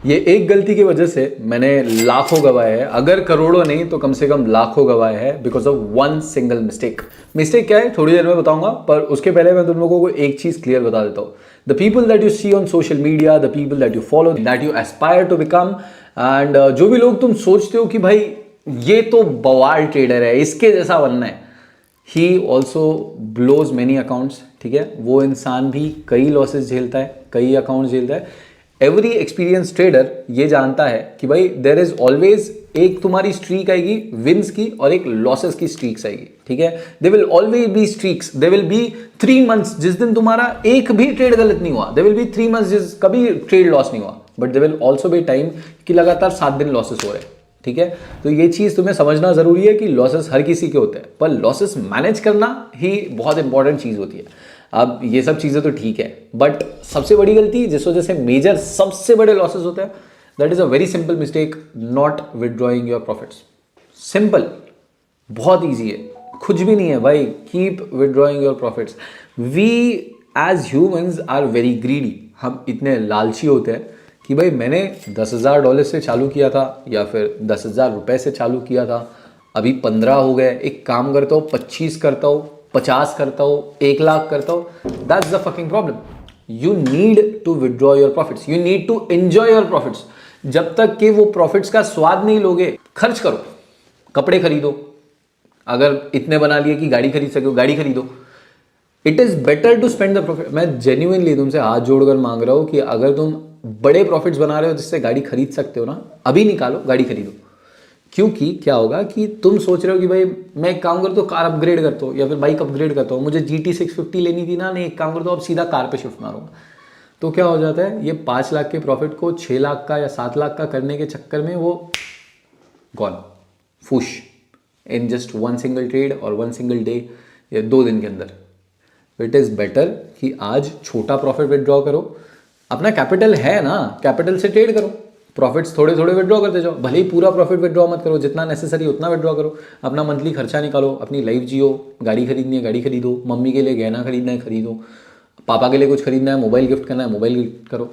ये एक गलती की वजह से मैंने लाखों गवाए हैं, अगर करोड़ों नहीं तो कम से कम लाखों गवाए हैं, because of one single mistake. Mistake क्या है थोड़ी देर में बताऊंगा, पर उसके पहले मैं तुम लोगों को एक चीज क्लियर बता देता हूँ। The people that you see on social media, the people that you follow, that you aspire to become, and जो भी लोग तुम सोचते हो कि भाई ये तो बवाल ट्रेडर है, इसके जैसा बनना है, he also blows many accounts. ठीक है, वो इंसान भी कई लॉसेस झेलता है, कई अकाउंट झेलता है। एवरी एक्सपीरियंस ट्रेडर ये जानता है कि भाई देर इज ऑलवेज एक तुम्हारी स्ट्रीक आएगी विंस की और एक लॉसेस की स्ट्रीक्स आएगी। ठीक है, they will always be streaks, they will be 3 months जिस दिन तुम्हारा एक भी ट्रेड गलत नहीं हुआ, दे विल बी 3 मंथ्स जिस कभी ट्रेड लॉस नहीं हुआ, but they will also be time कि लगातार 7 दिन लॉसेस हो रहे हैं। ठीक है, तो ये चीज तुम्हें समझना जरूरी है कि लॉसेस हर किसी के होते हैं, पर लॉसेस मैनेज करना ही बहुत इंपॉर्टेंट चीज होती है। अब ये सब चीजें तो ठीक है, बट सबसे बड़ी गलती जिस वजह से मेजर सबसे बड़े लॉसेस होते हैं, that is a very simple mistake, not withdrawing your profits. Simple, बहुत ईजी है, कुछ भी नहीं है भाई, keep withdrawing your profits. We as humans are very greedy, हम इतने लालची होते हैं कि भाई मैंने $10,000 से चालू किया था या फिर ₹10,000 से चालू किया था, अभी 15 हो गए, एक काम करता हूँ 25 करता हूँ, 50 करता हूँ, 1 लाख करता हूँ। That's the fucking problem. You need to withdraw your profits, you need to enjoy your profits. जब तक कि वो प्रॉफिट्स का स्वाद नहीं लोगे, खर्च करो, कपड़े खरीदो, अगर इतने बना लिए कि गाड़ी खरीद सके गाड़ी खरीदो। It is better to spend the profit. मैं जेन्युइनली तुमसे हाथ जोड़कर मांग रहा हूं कि अगर तुम बड़े प्रॉफिट्स बना रहे हो जिससे गाड़ी खरीद सकते हो ना, अभी निकालो गाड़ी खरीदो। क्योंकि क्या होगा कि तुम सोच रहे हो कि भाई मैं एक काम करता हूँ कार अपग्रेड करता हूँ या फिर बाइक अपग्रेड करता हूँ, मुझे GT 650 लेनी थी ना, नहीं एक काम करता हूँ अब सीधा कार पे शिफ्ट मारूंगा। तो क्या हो जाता है, ये 5 लाख के प्रॉफिट को 6 लाख का या 7 लाख का करने के चक्कर में वो गॉन, फुश, in just one single trade और वन सिंगल डे या 2 दिन के अंदर। इट इज़ बेटर कि आज छोटा प्रॉफिट विदड्रॉ करो, अपना कैपिटल है ना, कैपिटल से ट्रेड करो, प्रॉफिट्स थोड़े थोड़े विदड्रॉ करते जाओ, भले ही पूरा प्रॉफिट विदड्रॉ मत करो, जितना नेसेसरी उतना विदड्रॉ करो, अपना मंथली खर्चा निकालो, अपनी लाइफ जियो, गाड़ी खरीदनी है गाड़ी खरीदो, मम्मी के लिए गहना खरीदना है खरीदो, पापा के लिए कुछ खरीदना है, मोबाइल गिफ्ट करना है मोबाइल गिफ्ट करो,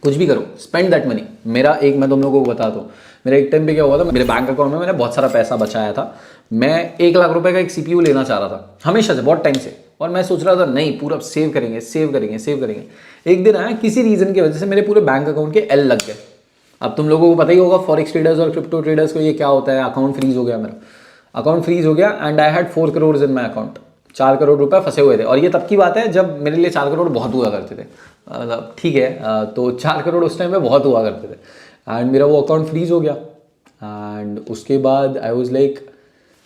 कुछ भी करो, स्पेंड दैट मनी। मेरा एक, मैं तुम लोगों को बता दूँ, मेरा एक टाइम पे क्या हुआ था, मेरे बैंक अकाउंट में मैंने बहुत सारा पैसा बचाया था, मैं 1 लाख रुपए का एक CPU लेना चाह रहा था हमेशा से, बहुत टाइम से, और मैं सोच रहा था नहीं पूरा सेव करेंगे सेव करेंगे सेव करेंगे। एक दिन आया किसी रीजन की वजह से मेरे पूरे बैंक अकाउंट के L लग गए। अब तुम लोगों को पता ही होगा फॉरेक्स ट्रेडर्स और क्रिप्टो ट्रेडर्स को ये क्या होता है, अकाउंट फ्रीज हो गया, मेरा अकाउंट फ्रीज हो गया and I had 4 crore in my account. 4 crore रुपए फंसे हुए थे, और ये तब की बात है जब मेरे लिए 4 करोड़ बहुत हुआ करते थे, मतलब ठीक है, तो 4 करोड़ उस टाइम में बहुत हुआ करते थे, एंड मेरा वो अकाउंट फ्रीज हो गया। एंड उसके बाद आई वॉज लाइक,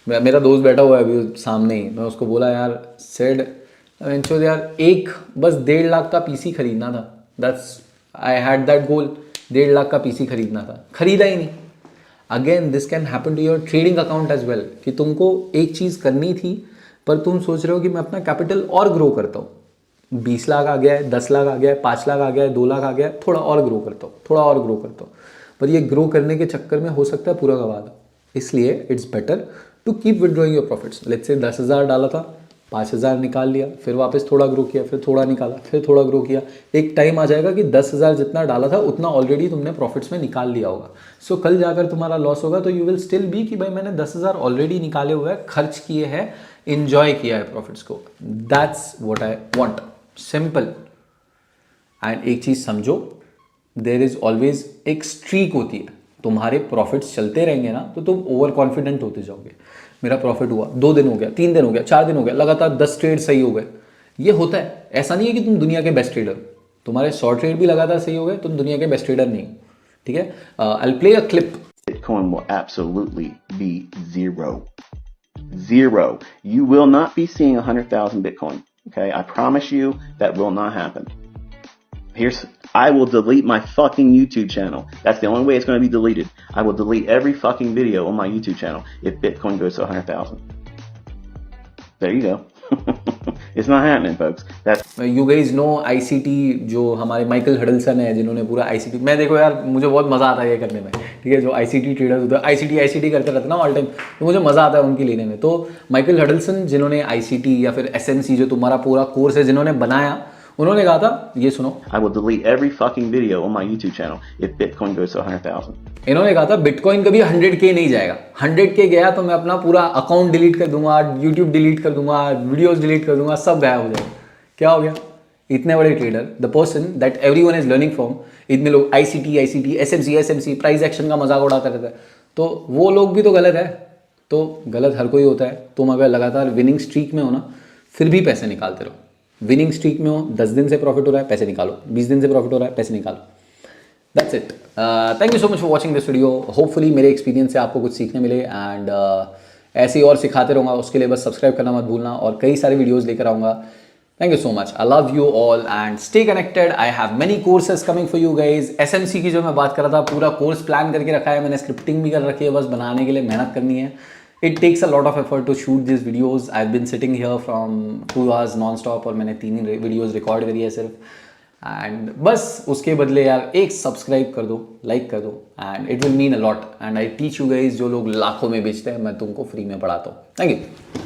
मेरा दोस्त बैठा हुआ है अभी सामने ही, मैं उसको बोला यार सेड यार एक बस 1.5 लाख का PC खरीदना था, that's I had that goal, 1.5 lakh का PC खरीदना था, खरीदा ही नहीं। Again this can happen to your trading account as well, कि तुमको एक चीज़ करनी थी पर तुम सोच रहे हो कि मैं अपना कैपिटल और ग्रो करता हूँ, 20 लाख आ गया है, 10 लाख आ गया है, 5 लाख आ गया है, 2 लाख आ गया है, थोड़ा और ग्रो करता हूँ, थोड़ा और ग्रो करता हूँ, पर ये ग्रो करने के चक्कर में हो सकता है पूरा गवा दो। इसलिए it's better to keep withdrawing your profits. Let's say 10,000 डाला था, 5,000 निकाल लिया, फिर वापस थोड़ा ग्रो किया, फिर थोड़ा निकाला, फिर थोड़ा ग्रो किया, एक टाइम आ जाएगा कि 10,000 जितना डाला था उतना ऑलरेडी तुमने प्रॉफिट्स में निकाल लिया होगा। सो कल जाकर तुम्हारा लॉस होगा तो यू विल स्टिल बी कि भाई मैंने 10,000 ऑलरेडी निकाले हुए हैं, खर्च किए हैं, इंजॉय किया है प्रॉफिट्स को। That's what I want, simple. And एक चीज़ समझो, देयर इज ऑलवेज एक स्ट्रीक होती है, तुम्हारे प्रॉफिट्स चलते रहेंगे ना तो तुम ओवर कॉन्फिडेंट होते जाओगे। मेरा प्रॉफिट हुआ, 2 दिन हो गया, 3 दिन हो गया, 4 दिन हो गया, लगातार 10 ट्रेड सही हो गए, ये होता है। ऐसा नहीं है कि तुम दुनिया के बेस्ट ट्रेडर हो, तुम्हारे 100 ट्रेड भी लगातार सही हो गए, तुम दुनिया के बेस्ट ट्रेडर नहीं हो। ठीक है, I will play a clip. Bitcoin will absolutely be zero. Zero. You will not be seeing 100,000 Bitcoin. Okay, I promise you that will not happen. I will delete my fucking YouTube channel. That's the only way it's going to be deleted. I will delete every fucking video on my YouTube channel if Bitcoin goes to 100,000. There you go. It's not happening, folks. You guys know ICT, जो हमारे Michael हडलसन है जिन्होंने पूरा ICT, मैं देखो यार मुझे बहुत मज़ा आता है ये करने में, ठीक है, जो ICT ट्रेडर्स होते हैं ICT करते रहते हैं ना ऑल टाइम, तो मुझे मज़ा आता है उनकी लेने में। तो माइकल हडलसन जिन्होंने ICT या फिर SMC जो तुम्हारा पूरा कोर्स है जिन्होंने बनाया, उन्होंने कहा था, ये सुनो, I will delete every fucking video on my YouTube channel if Bitcoin goes to 100,000. इन्होंने कहा था बिटकॉइन कभी 100K नहीं जाएगा, 100K गया तो मैं अपना पूरा अकाउंट डिलीट कर दूंगा, यूट्यूब डिलीट कर दूंगा, वीडियोस डिलीट कर दूंगा, सब गायब हो जाएगा। क्या हो गया? इतने बड़े trader, the person that everyone is learning from, इतने लोग ICT, SMC, प्राइस एक्शन का मजाक उड़ाते रहते हैं, तो वो लोग भी तो गलत है। तो गलत हर कोई होता है। तुम अगर लगातार विनिंग स्ट्रीक में हो ना, फिर भी पैसे निकालते रहो। विनिंग स्ट्रीक में हो, 10 दिन से प्रॉफिट हो रहा है, पैसे निकालो, 20 दिन से प्रॉफिट हो रहा है, पैसे निकालो। That's it. Thank you so much for watching this video. Hopefully मेरे एक्सपीरियंस से आपको कुछ सीखने मिले, एंड ऐसे ही और सिखाते रहूँगा। उसके लिए बस सब्सक्राइब करना मत भूलना, और कई सारे वीडियोज़ लेकर आऊँगा। Thank you so much. I love you all and stay connected. I have many courses coming for you guys. SMC की जो मैं बात कर रहा था, पूरा कोर्स प्लान करके रखा है मैंने, स्क्रिप्टिंग भी कर रखी है, बस बनाने के लिए मेहनत करनी है। It takes a lot of effort to shoot these videos. I've been sitting here from 2 hours non-stop और मैंने 3 ही वीडियोज़ रिकॉर्ड करी है सिर्फ। एंड बस उसके बदले यार एक सब्सक्राइब कर दो, लाइक कर दो, and it will mean a lot. And I teach you guys, जो लोग लाखों में बेचते हैं, मैं तुमको फ्री में पढ़ाता हूँ। Thank you.